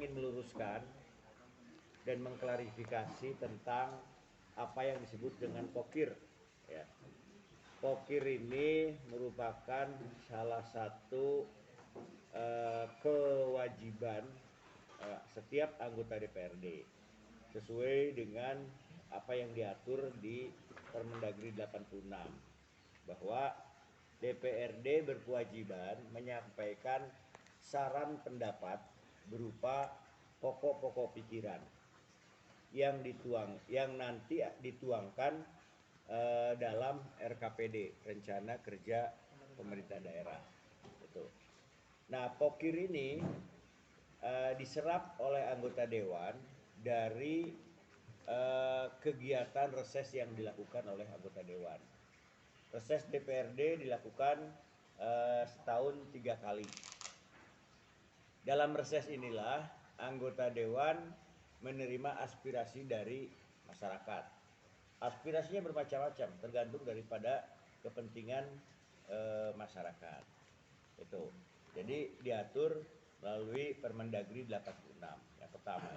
ingin meluruskan dan mengklarifikasi tentang apa yang disebut dengan pokir. Ya. Pokir ini merupakan salah satu kewajiban setiap anggota DPRD sesuai dengan apa yang diatur di Permendagri 86 bahwa DPRD berkewajiban menyampaikan saran pendapat berupa pokok-pokok pikiran yang nanti dituangkan dalam RKPD, Rencana Kerja Pemerintah Daerah. Itu. Nah, pokir ini diserap oleh anggota dewan dari kegiatan reses yang dilakukan oleh anggota dewan. Reses DPRD dilakukan setahun 3 kali. Dalam reses inilah anggota dewan menerima aspirasi dari masyarakat. Aspirasinya bermacam-macam, tergantung daripada kepentingan masyarakat. Itu. Jadi diatur melalui Permendagri 86 yang pertama.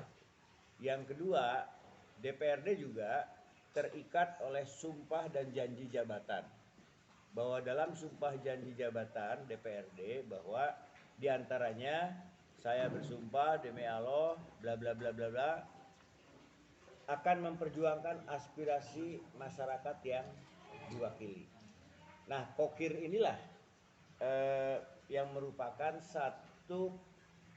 Yang kedua, DPRD juga terikat oleh sumpah dan janji jabatan. Bahwa dalam sumpah janji jabatan DPRD bahwa diantaranya saya bersumpah demi Allah bla bla bla bla bla akan memperjuangkan aspirasi masyarakat yang diwakili. Nah, pokir inilah yang merupakan satu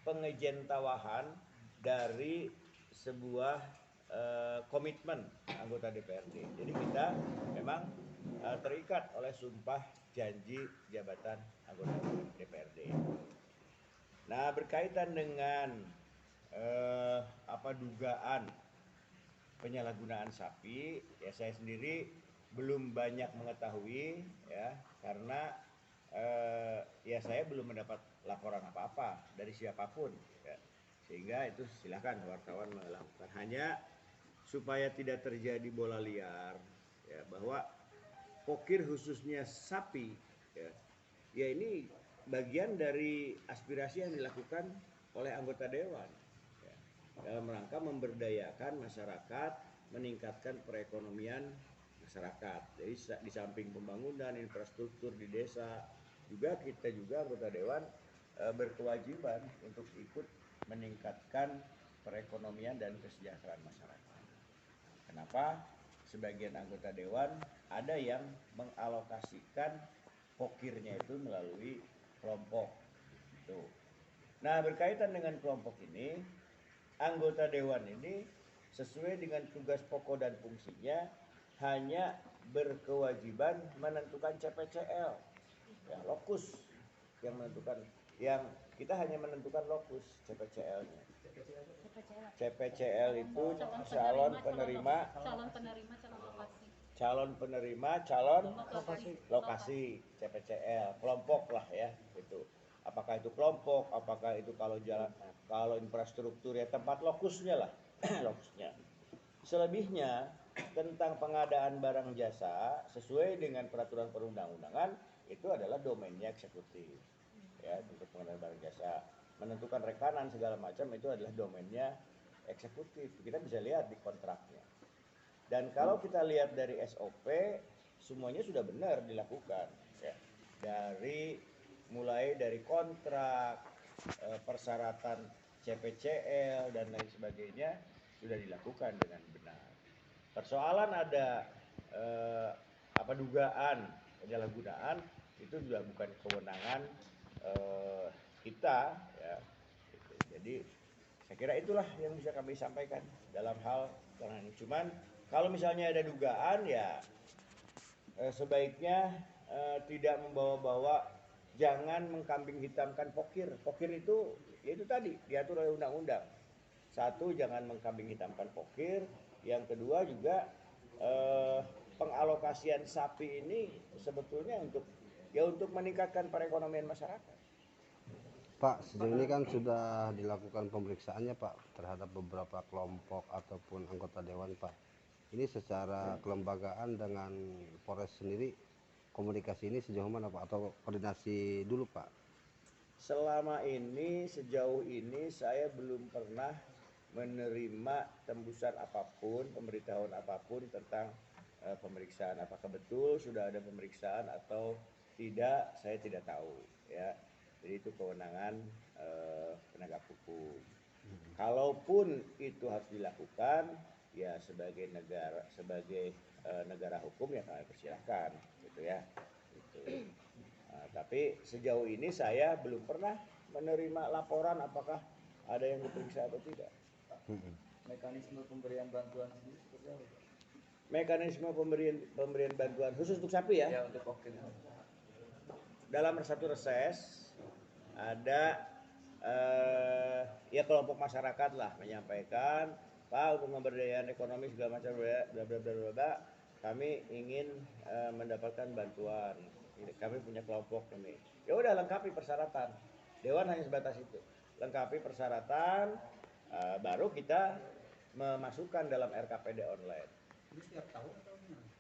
pengejentawahan dari sebuah komitmen anggota DPRD. Jadi kita memang terikat oleh sumpah janji jabatan anggota DPRD. Nah, berkaitan dengan dugaan penyalahgunaan sapi, ya saya sendiri belum banyak mengetahui ya karena ya saya belum mendapat laporan apa-apa dari siapapun ya. Sehingga itu silakan wartawan melakukan, hanya supaya tidak terjadi bola liar ya, bahwa pokir khususnya sapi ya ini bagian dari aspirasi yang dilakukan oleh anggota dewan ya, dalam rangka memberdayakan masyarakat, meningkatkan perekonomian masyarakat. Jadi di samping pembangunan infrastruktur di desa, juga kita juga anggota dewan berkewajiban untuk ikut meningkatkan perekonomian dan kesejahteraan masyarakat. Kenapa? Sebagian anggota dewan ada yang mengalokasikan pokirnya itu melalui kelompok. Tuh. Nah, berkaitan dengan kelompok ini, anggota dewan ini sesuai dengan tugas pokok dan fungsinya hanya berkewajiban menentukan CPCL, ya, lokus yang menentukan, yang kita hanya menentukan lokus CPCL-nya. CPCL itu calon penerima, calon lokasi CPCL, kelompok lah ya itu. Apakah itu kelompok, apakah itu kalau infrastruktur ya tempat lokusnya lah, lokusnya. Selebihnya tentang pengadaan barang jasa sesuai dengan peraturan perundang-undangan itu adalah domainnya eksekutif. Ya, untuk pengadaan barang jasa, menentukan rekanan segala macam itu adalah domainnya eksekutif. Kita bisa lihat di kontraknya. Dan kalau kita lihat dari SOP, semuanya sudah benar dilakukan. Ya. Mulai dari kontrak, persyaratan CPCL dan lain sebagainya sudah dilakukan dengan benar. Persoalan ada dugaan penyalahgunaan itu juga bukan kewenangan kita ya. Jadi saya kira itulah yang bisa kami sampaikan dalam hal ini. Cuman kalau misalnya ada dugaan ya sebaiknya tidak membawa-bawa, jangan mengkambing hitamkan pokir. Pokir itu ya itu tadi diatur oleh undang-undang. Satu, jangan mengkambing hitamkan pokir. Yang kedua juga pengalokasian sapi ini sebetulnya untuk meningkatkan perekonomian masyarakat. Pak, sejauh ini kan sudah dilakukan pemeriksaannya Pak terhadap beberapa kelompok ataupun anggota dewan Pak. Ini secara kelembagaan dengan Polres sendiri, komunikasi ini sejauh mana Pak, atau koordinasi dulu Pak? selama ini sejauh ini saya belum pernah menerima tembusan apapun, pemberitahuan apapun tentang pemeriksaan. Apakah betul sudah ada pemeriksaan atau tidak, saya tidak tahu ya. Jadi itu kewenangan penegak hukum. Kalaupun itu harus dilakukan, ya sebagai negara hukum ya kami persilahkan, gitu ya. Gitu. Nah, tapi sejauh ini saya belum pernah menerima laporan apakah ada yang diperiksa atau tidak. Mekanisme pemberian bantuan sendiri seperti apa? Mekanisme pemberian bantuan khusus untuk sapi ya. Ya, untuk kokil. Dalam satu reses ada ya kelompok masyarakat lah menyampaikan, Pak, untuk pemberdayaan ekonomi segala macam bla bla bla bla bla, kami ingin mendapatkan bantuan. Kami punya kelompok ini. Ya udah, lengkapi persyaratan. Dewan hanya sebatas itu. Lengkapi persyaratan, baru kita memasukkan dalam RKPD online. Ini setiap tahun atau gimana?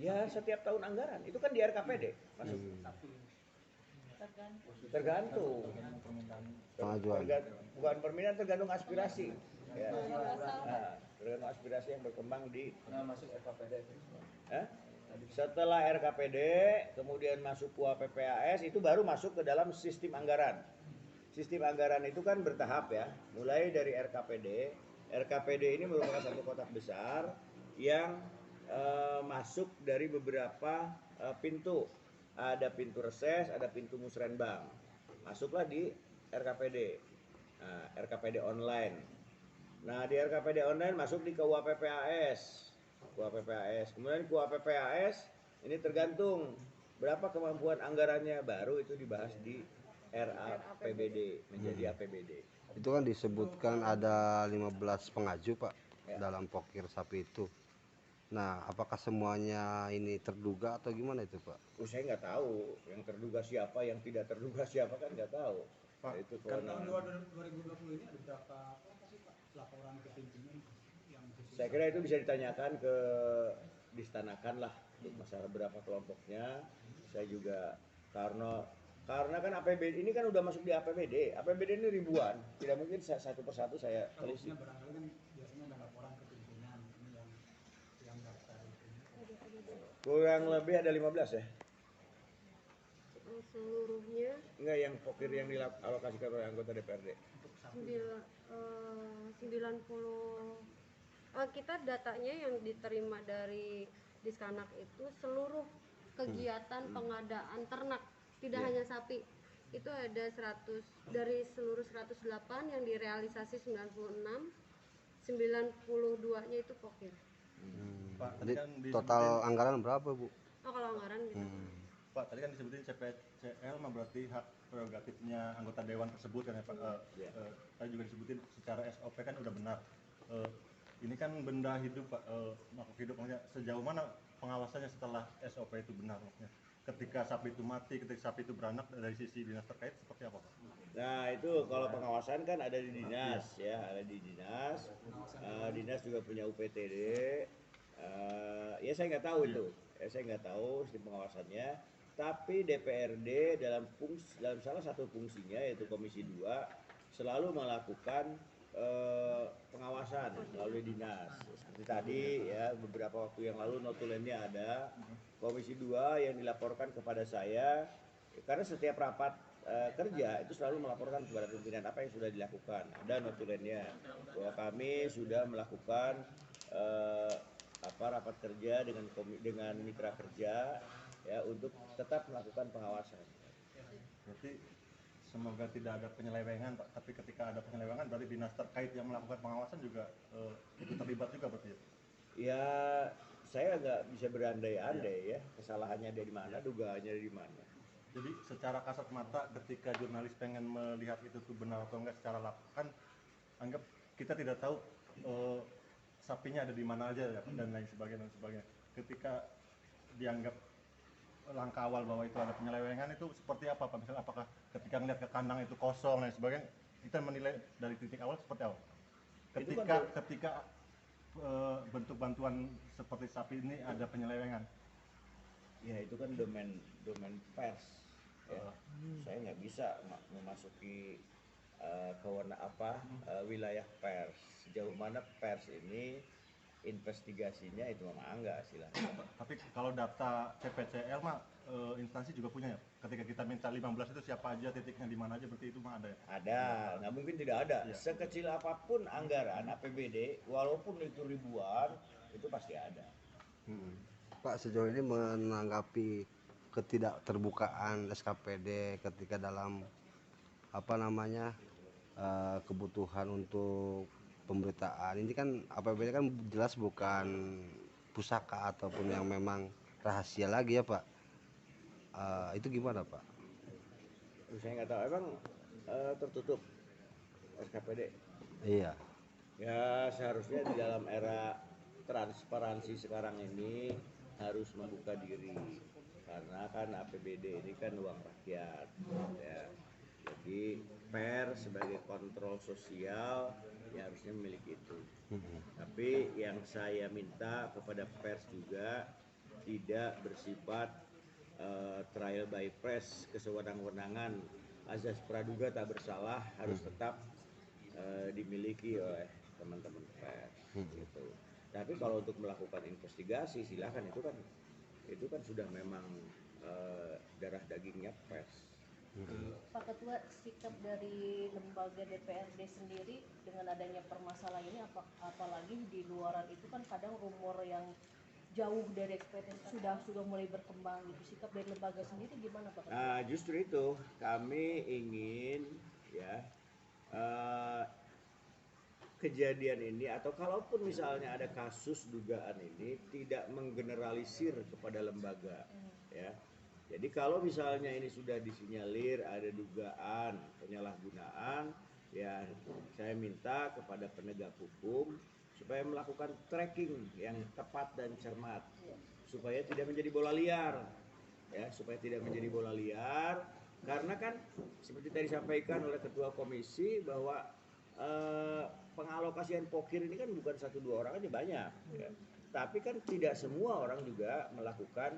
Ya setiap tahun anggaran. Itu kan di RKPD masuk. Tergantung. Pengajuan. Bukan permintaan, tergantung aspirasi. Ya. Nah, tergantung aspirasi yang berkembang di. Nah, masuk RKPD itu. Setelah RKPD, kemudian masuk KUA-PPAS, itu baru masuk ke dalam sistem anggaran. Sistem anggaran itu kan bertahap ya, mulai dari RKPD. RKPD ini merupakan satu kotak besar yang masuk dari beberapa pintu. Ada pintu reses, ada pintu musrenbang. Masuklah di RKPD. Nah, RKPD online. Nah, di RKPD online masuk di KUA PPAS. KUA PPAS. Kemudian KUA PPAS ini tergantung berapa kemampuan anggarannya, baru itu dibahas di RAPBD menjadi APBD. Itu kan disebutkan ada 15 pengaju Pak Ya. dalam pokir sapi itu. Nah, apakah semuanya ini terduga atau gimana itu Pak? Saya nggak tahu yang terduga siapa, yang tidak terduga siapa kan nggak tahu. Pak, Itu Tahun kewenangan. 2020 ini ada berapa apa sih Pak laporan ke pimpinan yang khusus? Saya kira itu bisa ditanyakan ke distanakan lah untuk masalah berapa kelompoknya. Saya juga karena kan APBD ini kan udah masuk di APBD. APBD ini ribuan, tidak mungkin satu persatu saya telisik. Maksudnya barangkali kan biasanya ada laporan ke pimpinan ini yang daftar itu. Kurang lebih ada 15 ya. Seluruhnya Enggak, yang pokir yang dialokasikan oleh anggota DPRD. 90. Kita datanya yang diterima dari Diskanak itu seluruh kegiatan pengadaan ternak, tidak Iya. hanya sapi. Itu ada 100 dari seluruh 108 yang direalisasi 96, 92-nya itu pokir. Pak, Tadi kan total anggaran berapa Bu? Oh, kalau anggaran gitu. Pak, tadi kan disebutin CPCL mah berarti hak prerogatifnya anggota dewan tersebut kan ya Pak. Iya. Tadi juga disebutin secara SOP kan udah benar. Ini kan benda hidup Pak, makhluk hidup, maksudnya sejauh mana pengawasannya setelah SOP itu benar maksudnya? Ketika sapi itu mati, ketika sapi itu beranak, dari sisi dinas terkait seperti apa Pak? Nah itu kalau pengawasan kan ada di dinas ya, ada di dinas. Dinas juga punya UPTD. Ya saya nggak tahu itu, ya saya nggak tahu sistem pengawasannya. Tapi DPRD dalam salah satu fungsinya yaitu Komisi 2 selalu melakukan pengawasan melalui dinas. Seperti tadi ya, beberapa waktu yang lalu notulennya ada. Komisi 2 yang dilaporkan kepada saya, karena setiap rapat kerja itu selalu melaporkan kepada pimpinan apa yang sudah dilakukan. Ada notulennya bahwa kami sudah melakukan rapat kerja dengan mitra kerja ya untuk tetap melakukan pengawasan. Berarti semoga tidak ada penyelewengan Pak, tapi ketika ada penyelewengan berarti dinas terkait yang melakukan pengawasan juga ikut terlibat juga berarti ya? Ya saya nggak bisa berandai-andai ya kesalahannya dari mana, dugaannya dari mana. Jadi secara kasat mata ketika jurnalis pengen melihat itu tuh benar atau enggak secara lapangan, anggap kita tidak tahu sapinya ada di mana aja ya dan lain sebagainya. Ketika dianggap langkah awal bahwa itu ada penyelewengan itu seperti apa Pak? Misalnya apakah ketika melihat ke kandang itu kosong dan sebagainya, kita menilai dari titik awal seperti apa? Ketika bentuk bantuan seperti sapi ini ada penyelewengan. Ya itu kan domain pers ya. Saya nggak bisa memasuki wilayah pers. Sejauh mana pers ini investigasinya itu memang Angga silahkan. Tapi kalau data CPCL mah instansi juga punya ya. Ketika kita minta 15 itu siapa aja, titiknya di mana aja, berarti itu mah ada ya. Ada, nggak mungkin tidak ada. Iya. Sekecil apapun anggaran APBD, walaupun itu ribuan, itu pasti ada. Pak, sejauh ini menanggapi ketidakterbukaan SKPD ketika dalam kebutuhan untuk pemberitaan ini kan APBD kan jelas bukan pusaka ataupun yang memang rahasia lagi ya Pak. Itu gimana Pak? Saya nggak tahu, emang tertutup SKPD. Iya. Ya seharusnya di dalam era transparansi sekarang ini harus membuka diri, karena kan APBD ini kan uang rakyat, ya. Jadi pers sebagai kontrol sosial ya harusnya memiliki itu. Tapi yang saya minta kepada pers juga tidak bersifat trial by press, kesewenang-wenangan, azas praduga tak bersalah harus tetap dimiliki oleh teman-teman pers gitu. Tapi kalau untuk melakukan investigasi silakan, itu kan sudah memang darah dagingnya pers. Pak Ketua, sikap dari lembaga DPRD sendiri dengan adanya permasalahan ini, apalagi di luaran itu kan kadang rumor yang jauh dari ekspektasi sudah mulai berkembang gitu. Sikap dari lembaga sendiri gimana Pak Ketua? Nah, justru itu kami ingin ya kejadian ini, atau kalaupun misalnya ada kasus dugaan ini, tidak menggeneralisir kepada lembaga, ya. Jadi kalau misalnya ini sudah disinyalir ada dugaan penyalahgunaan, ya saya minta kepada penegak hukum supaya melakukan tracking yang tepat dan cermat, supaya tidak menjadi bola liar, ya, supaya tidak menjadi bola liar, karena kan seperti tadi disampaikan oleh Ketua Komisi bahwa pengalokasian pokir ini kan bukan 1-2 orang aja, banyak, ya. Tapi kan tidak semua orang juga melakukan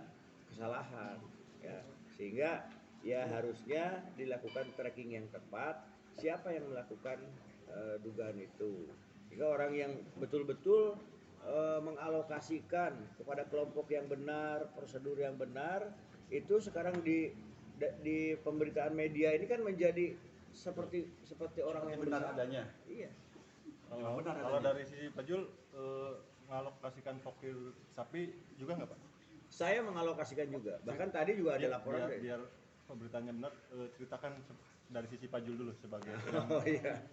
kesalahan, ya. Sehingga ya harusnya dilakukan tracking yang tepat siapa yang melakukan dugaan itu, sehingga orang yang betul-betul mengalokasikan kepada kelompok yang benar, prosedur yang benar, itu sekarang di pemberitaan media ini kan menjadi seperti orang yang benar bersalah. adanya. Iya. Kalau dari sisi Pak Jul mengalokasikan pokir sapi juga nggak Pak? Saya mengalokasikan juga. Bahkan tadi juga ada laporan. Biar pemberitaannya benar, ceritakan dari sisi Pak Jul dulu sebagai Oh iya.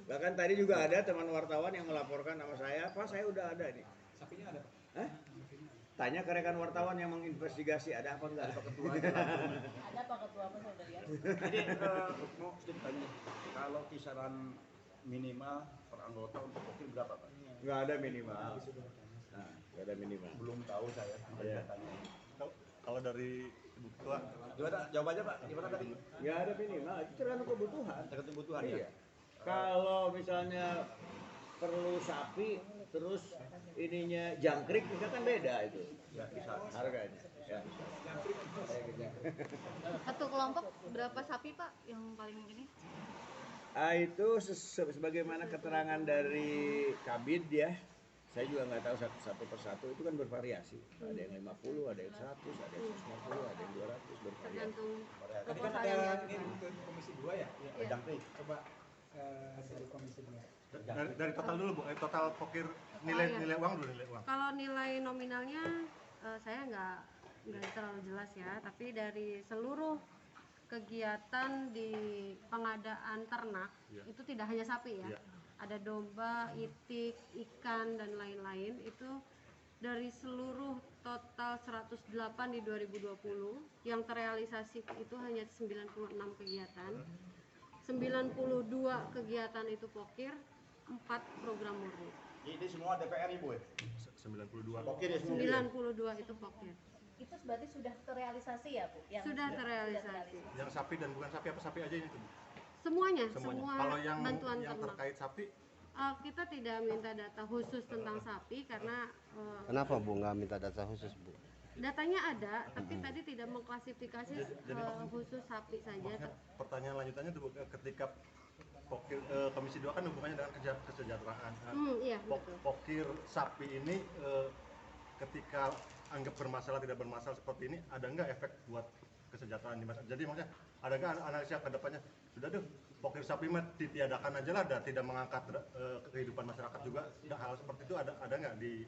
Bahkan tadi juga ada teman wartawan yang melaporkan nama saya, Pak saya udah ada nih. Sapinya ada Pak. Hah? Tanya ke rekan wartawan yang menginvestigasi ada apa enggak? Ada Pak Ketua, apa saya udah lihat. Jadi mau sedikit tanya, kalau kisaran minimal per anggota untuk pokir berapa Pak? Enggak ada minimal. Nah, enggak ada minimal. Belum tahu saya. Iya. Kalau dari Ibu Ketua, Gimana jawabannya Pak? Gimana tadi? Enggak ada minimal, itu tergantung kebutuhan. Tergantung kebutuhan Iya. ya. Kalau misalnya perlu sapi terus ininya jangkrik itu kan beda itu. Ya bisa. Harganya. Ya. Satu kelompok berapa sapi Pak yang paling ini? Itu sebagaimana keterangan dari Kabid ya. Saya juga nggak tahu satu persatu, itu kan bervariasi. Ada yang 50, ada yang 100, ada yang 150, ada yang 200, bervariasi. Tergantung Tadi kan proposal ada yang ini diajukan. ke Komisi 2 ya? Iya. Jangkrik. Coba dari Komisi 2. dari total dulu Bu, total pokir nilai uang dulu, nilai uang. Kalau nilai nominalnya saya nggak terlalu jelas ya, tapi dari seluruh kegiatan di pengadaan ternak itu tidak hanya sapi ya, ada domba, itik, ikan dan lain-lain, itu dari seluruh total 108 di 2020 yang terrealisasi itu hanya 96 kegiatan, 92 kegiatan itu pokir, 4 program murni. Ini semua DPR Ibu ya? 92. Pokir ya semua. 92 itu pokir. Itu berarti sudah terrealisasi ya Bu? Sudah terrealisasi. Yang sapi dan bukan sapi, apa sapi aja ini tuh? Semuanya, Semuanya. semua Kalau yang bantuan ternak. terkait sapi, Kita tidak minta data khusus tentang sapi karena Kenapa Bu nggak minta data khusus Bu? Datanya ada, tapi tadi tidak mengklasifikasi Jadi khusus sapi saja. maksudnya pertanyaan lanjutannya tuh ketika pokir Komisi 2 kan hubungannya dengan kesejahteraan. Nah, Iya, betul. pokir sapi ini ketika anggap bermasalah tidak bermasalah seperti ini, ada nggak efek buat kesejahteraan di masyarakat? Jadi maksudnya ada nggak analisa ke depannya, sudah deh pokir sapi mah ditiadakan aja lah, dan tidak mengangkat kehidupan masyarakat juga. Nah, hal seperti itu ada nggak di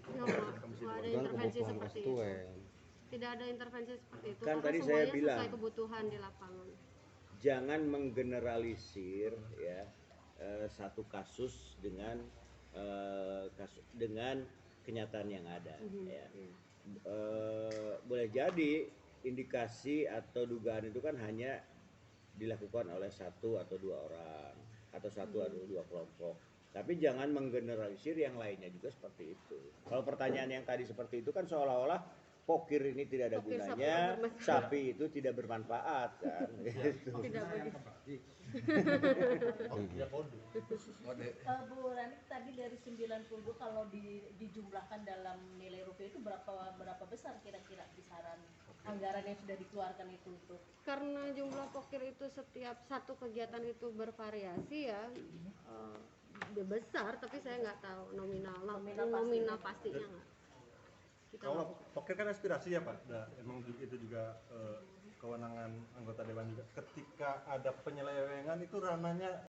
Komisi Nggak 2? ada Itu kan intervensi kebutuhan seperti itu. konstituen. Tidak ada intervensi seperti itu. Kan karena tadi saya semuanya bilang. sesuai kebutuhan di lapangan. Jangan menggeneralisir ya satu kasus dengan dengan kenyataan yang ada ya. Boleh jadi indikasi atau dugaan itu kan hanya dilakukan oleh satu atau dua orang atau satu atau dua kelompok, tapi jangan menggeneralisir yang lainnya juga seperti itu. Kalau pertanyaan yang tadi seperti itu kan seolah-olah pokir ini tidak ada Pokir sapi gunanya, tidak bermanfaat. sapi itu tidak bermanfaat kan gitu. Tidak boleh. Bu Rani, tadi dari 90 kalau dijumlahkan dalam nilai rupiah itu berapa besar kira-kira kisaran anggaran yang sudah dikeluarkan itu untuk Karena jumlah pokir itu setiap satu kegiatan itu bervariasi ya, besar, tapi saya nggak tahu nominal pastinya nggak. Kita Kalau pokir kan aspirasi ya Pak, nah, emang itu juga kewenangan anggota dewan juga. Ketika ada penyelewengan itu ranahnya